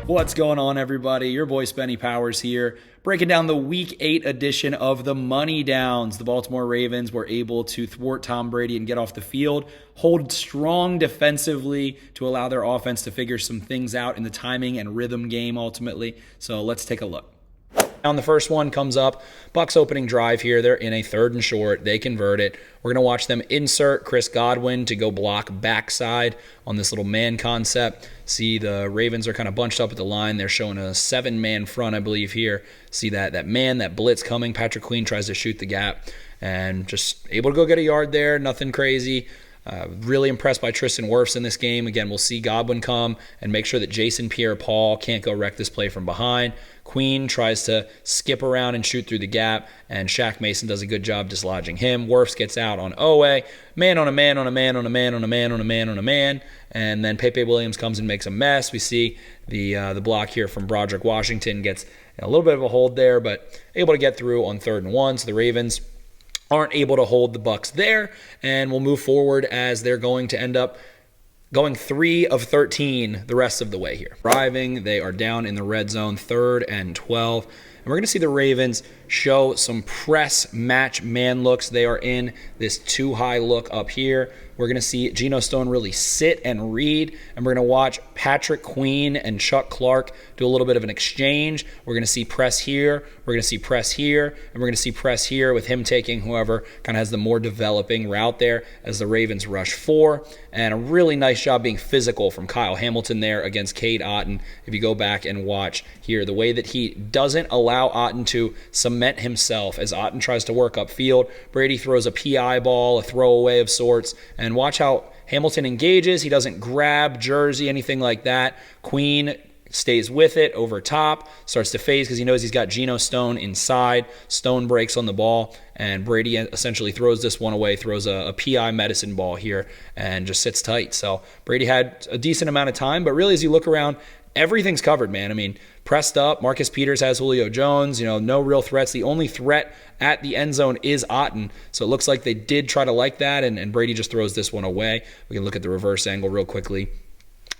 What's going on, everybody? Your boy Spenny Powers here, breaking down the Week 8 edition of the Money Downs. The Baltimore Ravens were able to thwart Tom Brady and get off the field, hold strong defensively to allow their offense to figure some things out in the timing and rhythm game ultimately. So let's take a look. On the first one comes up, Bucs opening drive here. They're in a 3rd and short. They convert it. We're going to watch them insert Chris Godwin to go block backside on this little man concept. See, the Ravens are kind of bunched up at the line. They're showing a 7-man front, I believe, here. See that man, that blitz coming. Patrick Queen tries to shoot the gap and just able to go get a yard there. Nothing crazy. Really impressed by Tristan Wirfs in this game. Again, we'll see Godwin come and make sure that Jason Pierre-Paul can't go wreck this play from behind. Queen tries to skip around and shoot through the gap, and Shaq Mason does a good job dislodging him. Wirfs gets out on Owe. Man on a man on a man on a man on a man on a man on a man. And then Pepe Williams comes and makes a mess. We see the block here from Broderick Washington gets a little bit of a hold there, but able to get through on 3rd and 1. So the Ravens aren't able to hold the Bucs there, and we'll move forward as they're going to end up going 3 of 13 the rest of the way here. Driving, they are down in the red zone, 3rd and 12. And we're going to see the Ravens show some press match man looks. They are in this too high look up here. We're going to see Geno Stone really sit and read, and we're going to watch Patrick Queen and Chuck Clark do a little bit of an exchange. We're going to see press here, we're going to see press here, and we're going to see press here with him taking whoever kind of has the more developing route there as the Ravens rush 4. And a really nice job being physical from Kyle Hamilton there against Cade Otton. If you go back and watch here, the way that he doesn't allow Otton to cement himself as Otton tries to work upfield. Brady throws a PI ball, a throwaway of sorts, and watch how Hamilton engages. He doesn't grab jersey, anything like that. Queen stays with it over top, starts to phase because he knows he's got Geno Stone inside. Stone breaks on the ball, and Brady essentially throws this one away, throws a PI medicine ball here, and just sits tight. So Brady had a decent amount of time, but really as you look around, everything's covered, man. I mean, pressed up. Marcus Peters has Julio Jones. No real threats. The only threat at the end zone is Otton. So it looks like they did try to like that, and Brady just throws this one away. We can look at the reverse angle real quickly.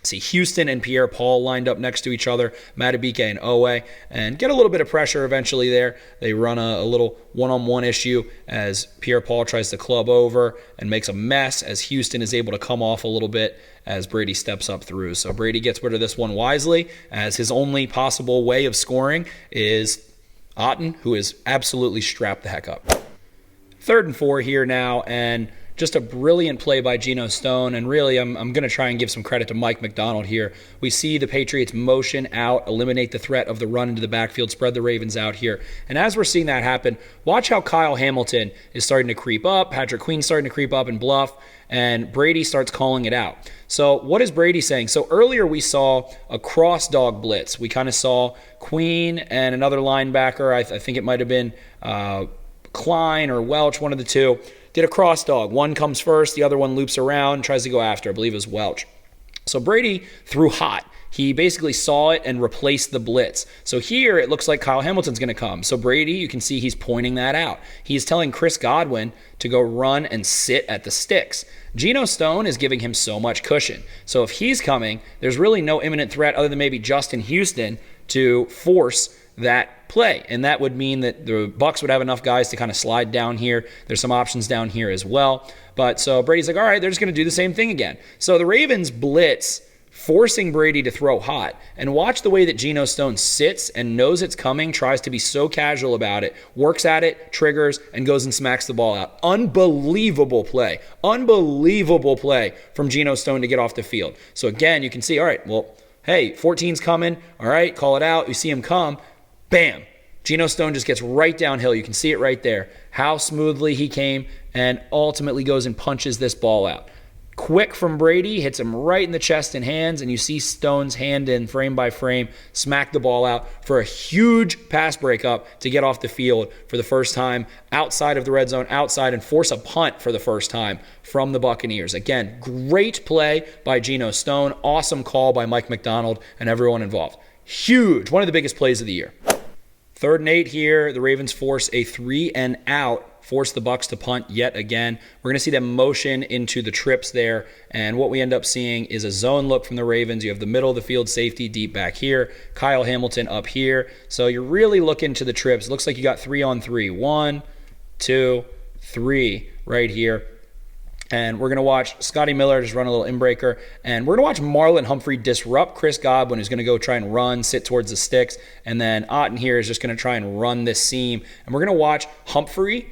See Houston and Pierre-Paul lined up next to each other, Madubuike and Owe, and get a little bit of pressure eventually there. They run a little one-on-one issue as Pierre-Paul tries to club over and makes a mess as Houston is able to come off a little bit as Brady steps up through. So Brady gets rid of this one wisely as his only possible way of scoring is Otton, who is absolutely strapped the heck up. 3rd and 4 here now, and just a brilliant play by Geno Stone, and really I'm going to try and give some credit to Mike Macdonald here. We see the Patriots motion out, eliminate the threat of the run into the backfield, spread the Ravens out here. And as we're seeing that happen, watch how Kyle Hamilton is starting to creep up, Patrick Queen's starting to creep up and bluff, and Brady starts calling it out. So what is Brady saying? So earlier we saw a cross dog blitz. We kind of saw Queen and another linebacker, I think it might have been Klein or Welch, one of the two, did a cross dog. One comes first, the other one loops around, tries to go after. I believe it was Welch. So Brady threw hot. He basically saw it and replaced the blitz. So here it looks like Kyle Hamilton's going to come. So Brady, you can see he's pointing that out. He's telling Chris Godwin to go run and sit at the sticks. Geno Stone is giving him so much cushion. So if he's coming, there's really no imminent threat other than maybe Justin Houston to force that play. And that would mean that the Bucs would have enough guys to kind of slide down here. There's some options down here as well. But so Brady's like, all right, they're just going to do the same thing again. So the Ravens blitz, forcing Brady to throw hot. And watch the way that Geno Stone sits and knows it's coming, tries to be so casual about it, works at it, triggers, and goes and smacks the ball out. Unbelievable play. Unbelievable play from Geno Stone to get off the field. So again, you can see, all right, well, hey, 14's coming. All right, call it out. You see him come. Bam. Geno Stone just gets right downhill. You can see it right there. How smoothly he came and ultimately goes and punches this ball out. Quick from Brady, hits him right in the chest and hands, and you see Stone's hand in frame by frame, smack the ball out for a huge pass breakup to get off the field for the first time outside of the red zone, outside, and force a punt for the first time from the Buccaneers. Again, great play by Geno Stone. Awesome call by Mike Macdonald and everyone involved. Huge. One of the biggest plays of the year. 3rd and 8 here. The Ravens force a 3-and-out force the Bucs to punt yet again. We're going to see them motion into the trips there, and what we end up seeing is a zone look from the Ravens. You have the middle of the field safety deep back here, Kyle Hamilton up here. So you're really looking to the trips. Looks like you got 3-on-3. 1, 2, 3 right here. And we're going to watch Scotty Miller just run a little inbreaker. And we're going to watch Marlon Humphrey disrupt Chris Godwin, who's going to go try and run, sit towards the sticks. And then Otten here is just going to try and run this seam. And we're going to watch Humphrey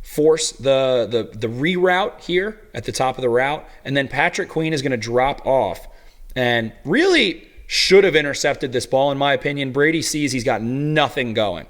force the reroute here at the top of the route. And then Patrick Queen is going to drop off. And really should have intercepted this ball, in my opinion. Brady sees he's got nothing going.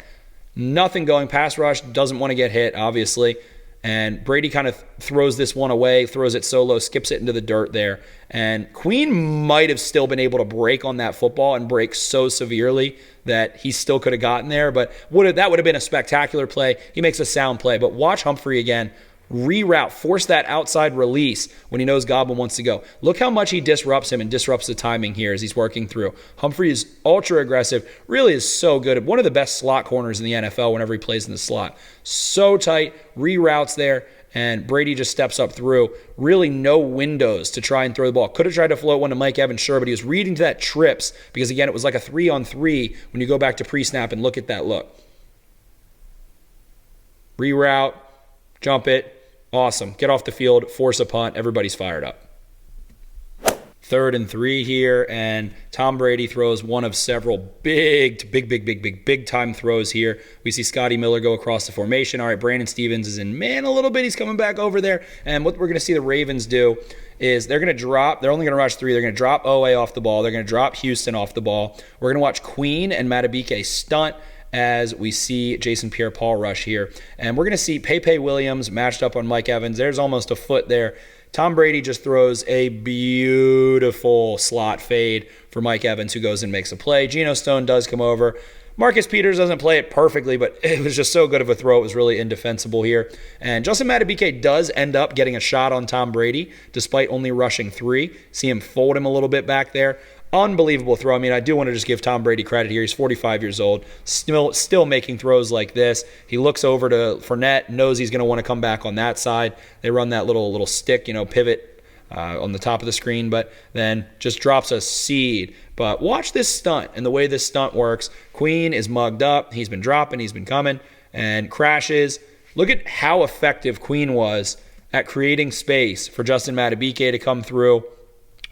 Nothing going. Pass rush, doesn't want to get hit, obviously. And Brady kind of throws this one away, throws it solo, skips it into the dirt there. And Queen might have still been able to break on that football and break so severely that he still could have gotten there. But that would have been a spectacular play. He makes a sound play. But watch Humphrey again. Reroute, force that outside release when he knows Godwin wants to go. Look how much he disrupts him and disrupts the timing here as he's working through. Humphrey is ultra aggressive, really is so good. One of the best slot corners in the NFL whenever he plays in the slot. So tight, reroutes there, and Brady just steps up through. Really no windows to try and throw the ball. Could have tried to float one to Mike Evans, sure, but he was reading to that trips because, again, it was like a 3-on-3 when you go back to pre-snap and look at that look. Reroute, jump it. Awesome. Get off the field, force a punt. Everybody's fired up. 3rd and 3 here, and Tom Brady throws one of several big time throws here. We see Scotty Miller go across the formation. All right, Brandon Stevens is in man a little bit. He's coming back over there. And what we're going to see the Ravens do is they're going to drop. They're only going to rush 3. They're going to drop Owe off the ball. They're going to drop Houston off the ball. We're going to watch Queen and Matabike stunt as we see Jason Pierre-Paul rush here. And we're going to see Pepe Williams matched up on Mike Evans. There's almost a foot there. Tom Brady just throws a beautiful slot fade for Mike Evans, who goes and makes a play. Geno Stone does come over. Marcus Peters doesn't play it perfectly, but it was just so good of a throw. It was really indefensible here. And Justin Matabike does end up getting a shot on Tom Brady, despite only rushing 3. See him fold him a little bit back there. Unbelievable throw. I mean, I do want to just give Tom Brady credit here. He's 45 years old, still making throws like this. He looks over to Fournette, knows he's going to want to come back on that side. They run that little stick, pivot on the top of the screen, but then just drops a seed. But watch this stunt and the way this stunt works. Queen is mugged up. He's been dropping. He's been coming and crashes. Look at how effective Queen was at creating space for Justin Matabike to come through.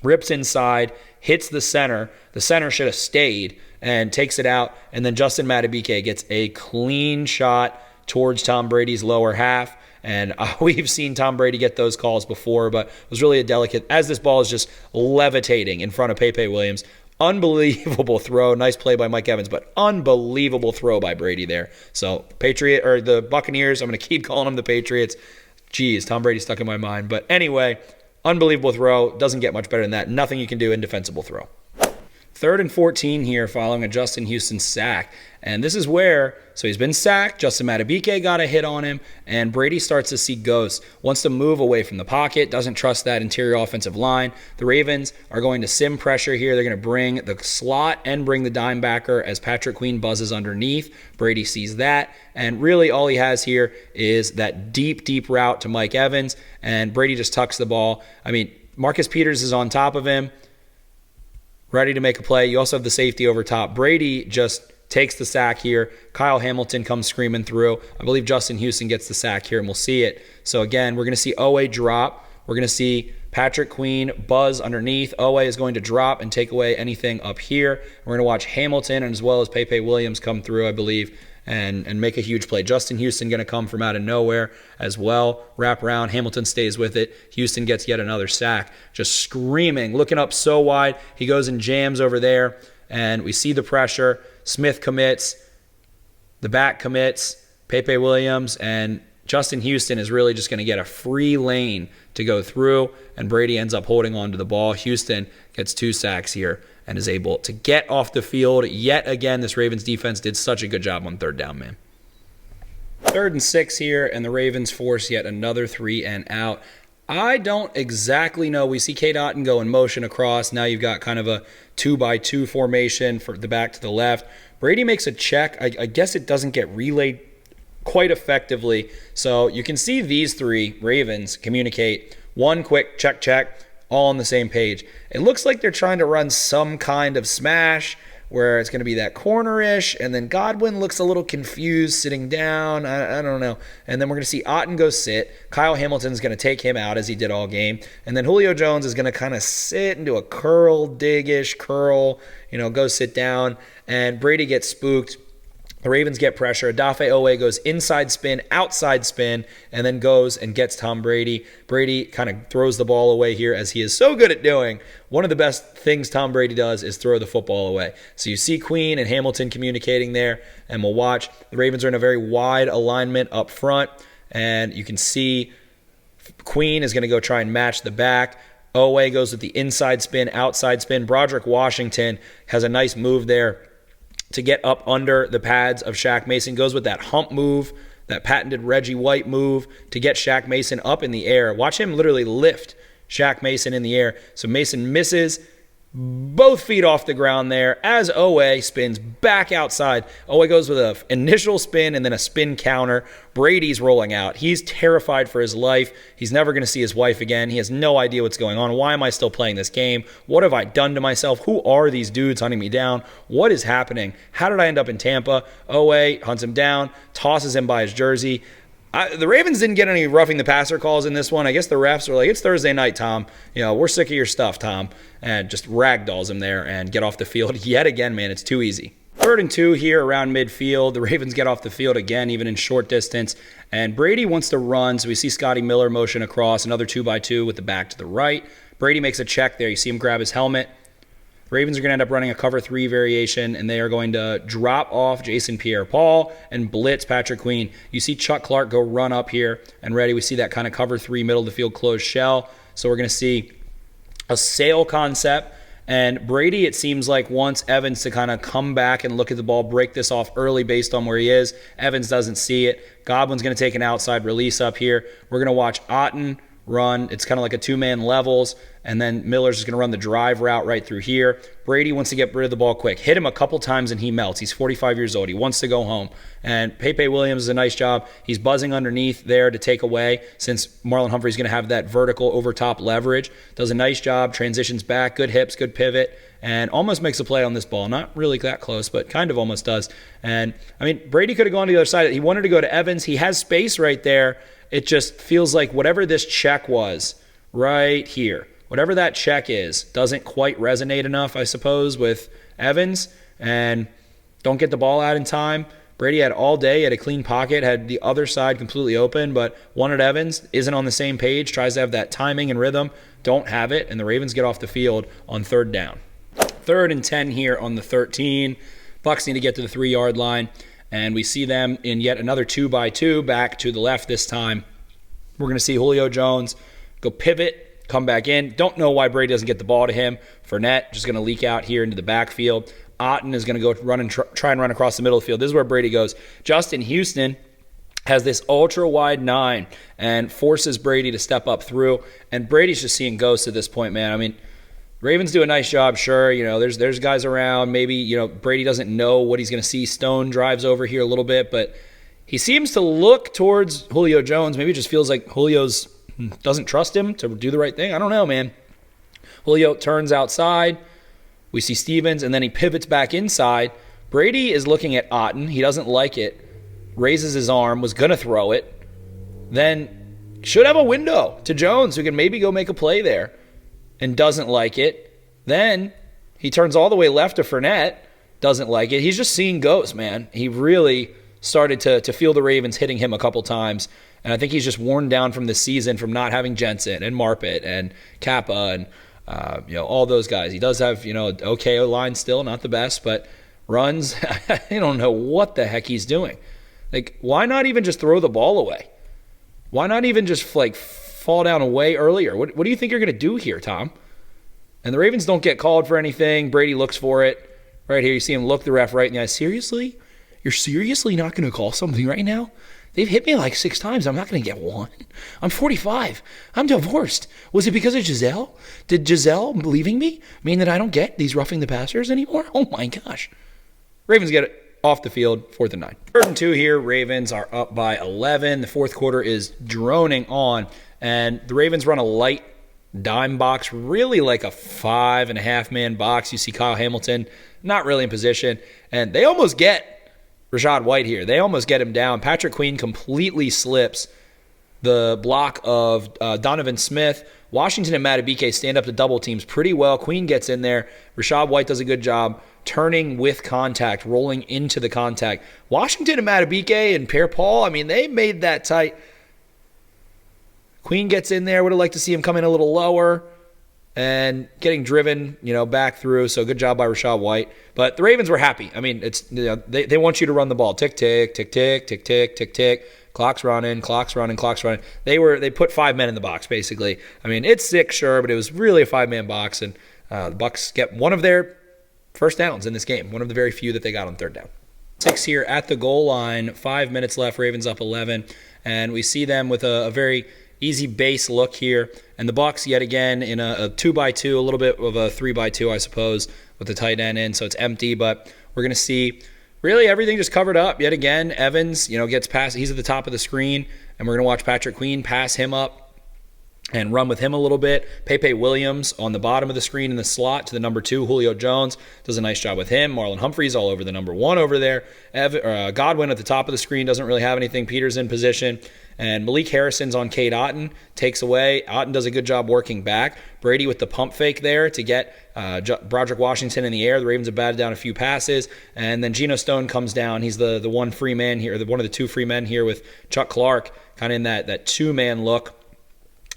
Rips inside, hits the center. The center should have stayed and takes it out. And then Justin Matabike gets a clean shot towards Tom Brady's lower half. And we've seen Tom Brady get those calls before, but it was really a delicate, as this ball is just levitating in front of Pepe Williams. Unbelievable throw. Nice play by Mike Evans, but unbelievable throw by Brady there. So the Buccaneers, I'm going to keep calling them the Patriots. Jeez, Tom Brady stuck in my mind. But anyway, unbelievable throw. Doesn't get much better than that. Nothing you can do. Indefensible throw. 3rd and 14 here following a Justin Houston sack. And this is where, so he's been sacked. Justin Matabike got a hit on him. And Brady starts to see ghosts. Wants to move away from the pocket. Doesn't trust that interior offensive line. The Ravens are going to sim pressure here. They're going to bring the slot and bring the dime backer as Patrick Queen buzzes underneath. Brady sees that. And really all he has here is that deep route to Mike Evans. And Brady just tucks the ball. I mean, Marcus Peters is on top of him, ready to make a play. You also have the safety over top. Brady just takes the sack here. Kyle Hamilton comes screaming through. I believe Justin Houston gets the sack here, and we'll see it. So again, we're going to see Owe drop. We're going to see Patrick Queen buzz underneath. Owe is going to drop and take away anything up here. We're going to watch Hamilton and as well as Pepe Williams come through, I believe, and make a huge play. Justin Houston going to come from out of nowhere as well. Wrap around. Hamilton stays with it. Houston gets yet another sack. Just screaming, looking up so wide. He goes and jams over there, and we see the pressure. Smith commits. The back commits. Pepe Williams and Justin Houston is really just going to get a free lane to go through, and Brady ends up holding on to the ball. Houston gets 2 sacks here and is able to get off the field. Yet again, this Ravens defense did such a good job on 3rd down, man. 3rd and 6 here, and the Ravens force yet another 3 and out. I don't exactly know. We see Cade Otton go in motion across. Now you've got kind of a 2-by-2 formation for the back to the left. Brady makes a check. I guess it doesn't get relayed quite effectively. So you can see these three Ravens communicate one quick check, all on the same page. It looks like they're trying to run some kind of smash where it's going to be that corner-ish, and then Godwin looks a little confused sitting down. I don't know. And then we're going to see Otton go sit. Kyle Hamilton's going to take him out as he did all game. And then Julio Jones is going to kind of sit into a dig-ish curl, go sit down. And Brady gets spooked. The Ravens get pressure. Odafe Oweh goes inside spin, outside spin, and then goes and gets Tom Brady. Brady kind of throws the ball away here, as he is so good at doing. One of the best things Tom Brady does is throw the football away. So you see Queen and Hamilton communicating there, and we'll watch. The Ravens are in a very wide alignment up front, and you can see Queen is going to go try and match the back. Oweh goes with the inside spin, outside spin. Broderick Washington has a nice move there to get up under the pads of Shaq Mason. Goes with that hump move, that patented Reggie White move to get Shaq Mason up in the air. Watch him literally lift Shaq Mason in the air. So Mason misses, both feet off the ground there as Oweh spins back outside. Oweh goes with an initial spin and then a spin counter. Brady's rolling out. He's terrified for his life. He's never going to see his wife again. He has no idea what's going on. Why am I still playing this game? What have I done to myself? Who are these dudes hunting me down? What is happening? How did I end up in Tampa? Oweh hunts him down, tosses him by his jersey. The Ravens didn't get any roughing the passer calls in this one. I guess the refs were like, it's Thursday night, Tom. We're sick of your stuff, Tom. And just ragdolls him there and get off the field yet again, man. It's too easy. 3rd and 2 here around midfield. The Ravens get off the field again, even in short distance. And Brady wants to run, so we see Scotty Miller motion across, another 2x2 with the back to the right. Brady makes a check there. You see him grab his helmet. Ravens are going to end up running a cover 3 variation, and they are going to drop off Jason Pierre-Paul and blitz Patrick Queen. You see Chuck Clark go run up here and ready. We see that kind of cover 3 middle of the field closed shell. So we're going to see a sail concept. And Brady, it seems like, wants Evans to kind of come back and look at the ball, break this off early based on where he is. Evans doesn't see it. Godwin's going to take an outside release up here. We're going to watch Otton run. It's kind of like a 2-man levels. And then Miller's just going to run the drive route right through here. Brady wants to get rid of the ball quick. Hit him a couple times and he melts. He's 45 years old. He wants to go home. And Pepe Williams does a nice job. He's buzzing underneath there to take away, since Marlon Humphrey's going to have that vertical over top leverage. Does a nice job. Transitions back. Good hips. Good pivot. And almost makes a play on this ball. Not really that close, but kind of almost does. And, Brady could have gone to the other side. He wanted to go to Evans. He has space right there. It just feels like whatever this check was right here, whatever that check is, doesn't quite resonate enough, I suppose, with Evans, and don't get the ball out in time. Brady had all day, had a clean pocket, had the other side completely open, but wanted Evans, isn't on the same page, tries to have that timing and rhythm, don't have it, and the Ravens get off the field on 3rd down. 3rd and 10 here on the 13. Bucs need to get to the 3-yard line, and we see them in yet another 2x2 back to the left this time. We're going to see Julio Jones go pivot, come back in. Don't know why Brady doesn't get the ball to him. Fournette just going to leak out here into the backfield. Otton is going to go run and try and run across the middle of the field. This is where Brady goes. Justin Houston has this ultra-wide 9 and forces Brady to step up through. And Brady's just seeing ghosts at this point, man. Ravens do a nice job, sure. There's guys around. Maybe, Brady doesn't know what he's going to see. Stone drives over here a little bit, but he seems to look towards Julio Jones. Maybe it just feels like Julio's doesn't trust him to do the right thing. I don't know, man. Julio turns outside. We see Stevens, and then he pivots back inside. Brady is looking at Otton. He doesn't like it. Raises his arm, was going to throw it. Then should have a window to Jones, who can maybe go make a play there, and doesn't like it. Then he turns all the way left to Fournette. Doesn't like it. He's just seeing ghosts, man. He really started to feel the Ravens hitting him a couple times. And I think he's just worn down from the season from not having Jensen and Marpet and Kappa and all those guys. He does have okay line still, not the best, but runs. I don't know what the heck he's doing. Like, why not even just throw the ball away? Why not even just fall down away earlier? What do you think you're going to do here, Tom? And the Ravens don't get called for anything. Brady looks for it. Right here, you see him look the ref right in the eye. Seriously? You're seriously not going to call something right now? They've hit me like 6 times. I'm not going to get one. I'm 45. I'm divorced. Was it because of Giselle? Did Giselle leaving me mean that I don't get these roughing the passers anymore? Oh, my gosh. Ravens get off the field, 4th and 9. 3rd and 2 here. Ravens are up by 11. The fourth quarter is droning on, and the Ravens run a light dime box, really like a 5.5-man box. You see Kyle Hamilton not really in position, and they almost get Rachaad White here. They almost get him down. Patrick Queen completely slips the block of Donovan Smith. Washington and Madubuike stand up to double teams pretty well. Queen gets in there. Rachaad White does a good job turning with contact, rolling into the contact. Washington and Madubuike and Pierre Paul, I mean, they made that tight. Queen gets in there. Would have liked to see him come in a little lower and getting driven, back through. So good job by Rachaad White. But the Ravens were happy. I mean, it's they want you to run the ball. Tick, tick, tick, tick, tick, tick, tick, tick. Clock's running, clock's running, clock's running. They put 5 men in the box, basically. I mean, it's 6, sure, but it was really a 5-man box, and the Bucs get one of their first downs in this game, one of the very few that they got on 3rd down. 6 here at the goal line, 5 minutes left, Ravens up 11, and we see them with a very easy base look here, and the Bucs yet again in a 2x2, a little bit of a 3x2, I suppose, with the tight end in, so it's empty, but we're going to see really everything just covered up yet again. Evans, gets past. He's at the top of the screen, and we're going to watch Patrick Queen pass him up and run with him a little bit. Pepe Williams on the bottom of the screen in the slot to the number 2. Julio Jones does a nice job with him. Marlon Humphrey's all over the number 1 over there. Godwin at the top of the screen doesn't really have anything. Peters in position. And Malik Harrison's on Cade Otton, takes away. Otton does a good job working back. Brady with the pump fake there to get Broderick Washington in the air. The Ravens have batted down a few passes. And then Geno Stone comes down. He's the one free man here, one of the 2 free men here with Chuck Clark, kind of in that 2-man look.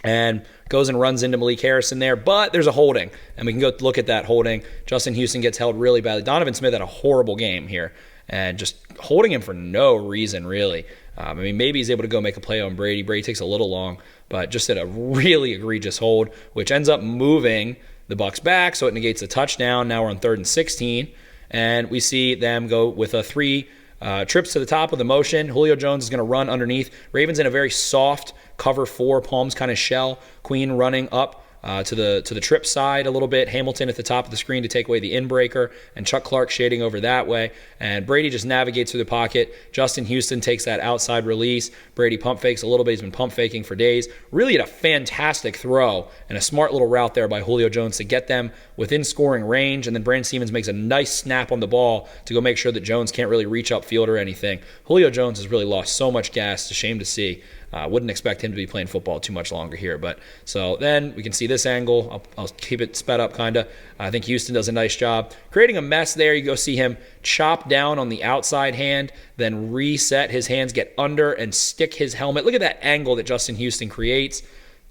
And goes and runs into Malik Harrison there. But there's a holding, and we can go look at that holding. Justin Houston gets held really badly. Donovan Smith had a horrible game here, and just holding him for no reason, really. Maybe he's able to go make a play on Brady. Brady takes a little long, but just at a really egregious hold, which ends up moving the Bucs back, so it negates a touchdown. Now we're on 3rd and 16, and we see them go with a 3 trips to the top of the motion. Julio Jones is going to run underneath. Ravens in a very soft cover 4, palms kind of shell. Queen running up to the trip side a little bit. Hamilton at the top of the screen to take away the inbreaker, and Chuck Clark shading over that way. And Brady just navigates through the pocket. Justin Houston takes that outside release. Brady pump fakes a little bit. He's been pump faking for days. Really had a fantastic throw and a smart little route there by Julio Jones to get them within scoring range. And then Brandon Stevens makes a nice snap on the ball to go make sure that Jones can't really reach upfield or anything. Julio Jones has really lost so much gas. It's a shame to see. Wouldn't expect him to be playing football too much longer here. But so then we can see this angle. I'll keep it sped up kind of. I think Houston does a nice job creating a mess there. You go see him chop down on the outside hand, then reset his hands, get under and stick his helmet. Look at that angle that Justin Houston creates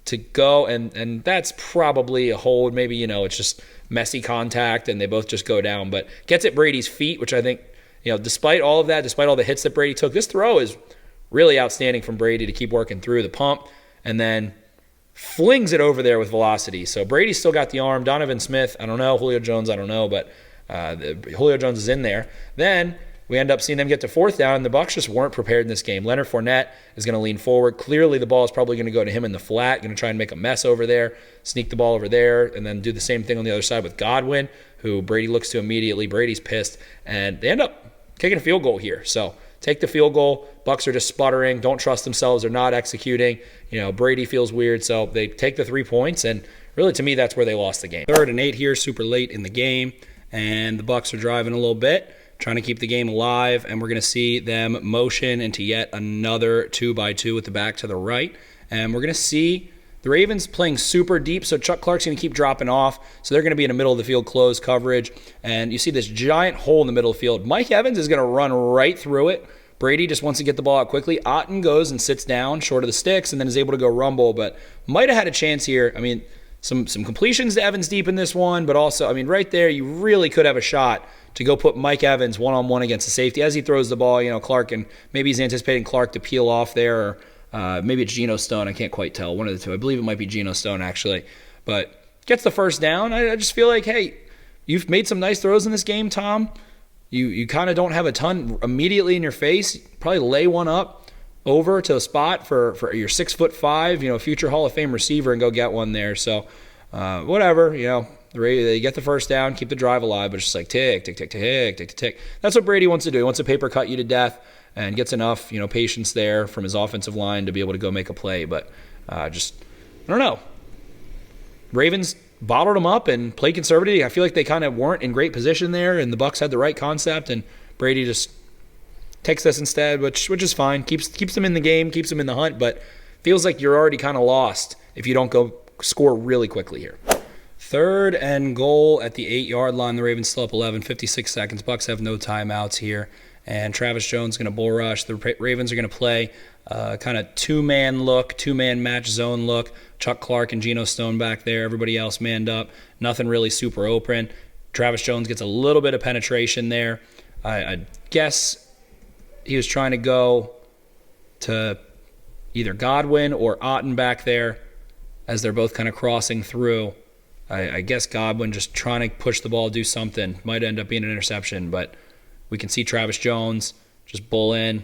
to go, and that's probably a hold. Maybe, it's just messy contact and they both just go down. But gets at Brady's feet, which I think, despite all of that, despite all the hits that Brady took, this throw is really outstanding from Brady to keep working through the pump and then flings it over there with velocity. So Brady's still got the arm. Donovan Smith, I don't know. Julio Jones, I don't know. But Julio Jones is in there. Then we end up seeing them get to 4th down, and the Bucs just weren't prepared in this game. Leonard Fournette is going to lean forward. Clearly the ball is probably going to go to him in the flat, going to try and make a mess over there, sneak the ball over there, and then do the same thing on the other side with Godwin, who Brady looks to immediately. Brady's pissed, and they end up kicking a field goal here. So take the field goal. Bucs are just sputtering, don't trust themselves, they're not executing. Brady feels weird, so they take the 3 points, and really to me that's where they lost the game. 3rd and 8 here, super late in the game, and the Bucs are driving a little bit, trying to keep the game alive, and we're going to see them motion into yet another 2x2 with the back to the right, and we're going to see the Ravens playing super deep, so Chuck Clark's going to keep dropping off, so they're going to be in the middle of the field closed coverage, and you see this giant hole in the middle of the field. Mike Evans is going to run right through it. Brady just wants to get the ball out quickly. Otton goes and sits down short of the sticks and then is able to go rumble, but might have had a chance here. Some completions to Evans deep in this one, but also, right there, you really could have a shot to go put Mike Evans one-on-one against the safety as he throws the ball. Clark, and maybe he's anticipating Clark to peel off there, or maybe it's Geno Stone. I can't quite tell. One of the two. I believe it might be Geno Stone, actually. But gets the first down. I just feel like, hey, you've made some nice throws in this game, Tom. You kind of don't have a ton immediately in your face. Probably lay one up over to a spot for your 6'5", future Hall of Fame receiver and go get one there. So whatever, They get the first down, keep the drive alive, but it's just like tick, tick, tick, tick, tick, tick, tick. That's what Brady wants to do. He wants to paper cut you to death and gets enough, patience there from his offensive line to be able to go make a play. But I don't know. Ravens bottled them up and played conservative. I feel like they kind of weren't in great position there, and the Bucs had the right concept, and Brady just takes this instead, which is fine. Keeps them in the game, keeps them in the hunt, but feels like you're already kind of lost if you don't go score really quickly here. 3rd and goal at the 8-yard line. The Ravens still up 11, 56 seconds. Bucs have no timeouts here. And Travis Jones is going to bull rush. The Ravens are going to play kind of two-man match zone look. Chuck Clark and Geno Stone back there. Everybody else manned up. Nothing really super open. Travis Jones gets a little bit of penetration there. I guess he was trying to go to either Godwin or Otten back there as they're both kind of crossing through. I guess Godwin just trying to push the ball, do something. Might end up being an interception, but we can see Travis Jones just bull in,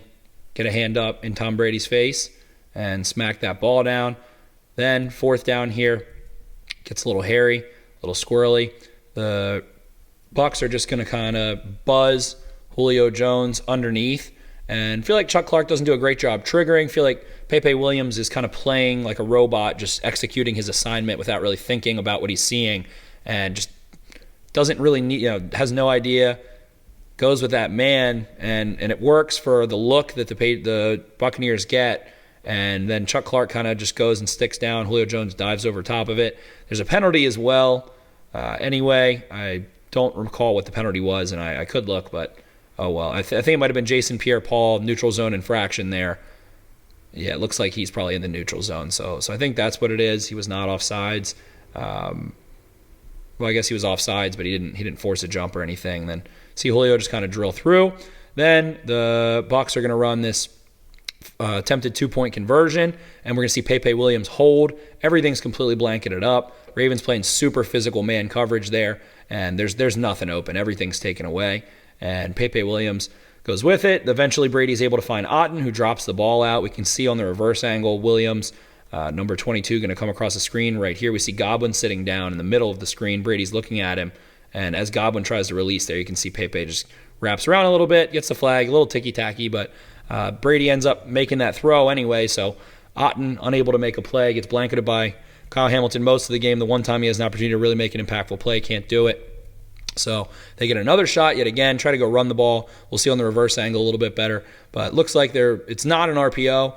get a hand up in Tom Brady's face, and smack that ball down. Then 4th down here, gets a little hairy, a little squirrely. The Bucs are just going to kind of buzz Julio Jones underneath, and feel like Chuck Clark doesn't do a great job triggering. Feel like Pepe Williams is kind of playing like a robot, just executing his assignment without really thinking about what he's seeing, and just doesn't really need, has no idea. Goes with that man, and it works for the look that the Buccaneers get. And then Chuck Clark kind of just goes and sticks down. Julio Jones dives over top of it. There's a penalty as well. Anyway, I don't recall what the penalty was, and I could look, but oh well. I think it might have been Jason Pierre-Paul, neutral zone infraction there. Yeah, it looks like he's probably in the neutral zone. So I think that's what it is. He was not offsides. Well, I guess he was offsides, but he didn't force a jump or anything. Then see Julio just kind of drill through. Then the Bucs are going to run this attempted 2-point conversion, and we're going to see Pepe Williams hold. Everything's completely blanketed up. Ravens playing super physical man coverage there, and there's nothing open. Everything's taken away, and Pepe Williams goes with it. Eventually, Brady's able to find Otten, who drops the ball out. We can see on the reverse angle, Williams, number 22, going to come across the screen right here. We see Godwin sitting down in the middle of the screen. Brady's looking at him, and as Godwin tries to release there, you can see Pepe just wraps around a little bit, gets the flag, a little ticky-tacky, but Brady ends up making that throw anyway, so Otten, unable to make a play, gets blanketed by Kyle Hamilton most of the game. The one time he has an opportunity to really make an impactful play, can't do it. So they get another shot yet again, try to go run the ball. We'll see on the reverse angle a little bit better. But it looks like it's not an RPO.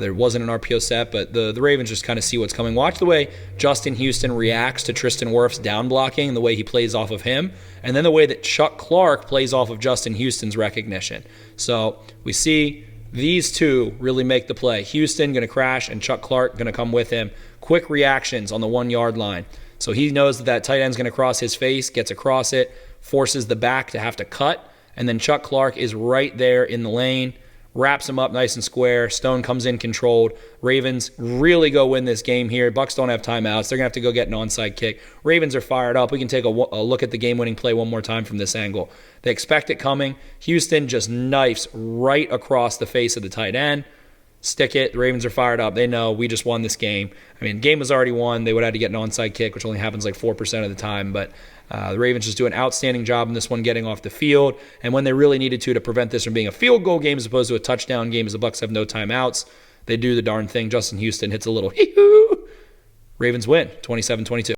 There wasn't an RPO set, but the Ravens just kind of see what's coming. Watch the way Justin Houston reacts to Tristan Wirfs down blocking, the way he plays off of him, and then the way that Chuck Clark plays off of Justin Houston's recognition. So we see these two really make the play. Houston going to crash, and Chuck Clark going to come with him. Quick reactions on the 1-yard line. So he knows that tight end's going to cross his face, gets across it, forces the back to have to cut, and then Chuck Clark is right there in the lane, wraps him up nice and square. Stone comes in controlled. Ravens really go win this game here. Bucs don't have timeouts. They're going to have to go get an onside kick. Ravens are fired up. We can take a look at the game-winning play one more time from this angle. They expect it coming. Houston just knifes right across the face of the tight end. Stick it. The Ravens are fired up. They know we just won this game. I mean, the game was already won. They would have had to get an onside kick, which only happens like 4% of the time. But the Ravens just do an outstanding job in this one getting off the field. And when they really needed to prevent this from being a field goal game as opposed to a touchdown game, as the Bucs have no timeouts, they do the darn thing. Justin Houston hits a little hee-hoo. Ravens win 27-22.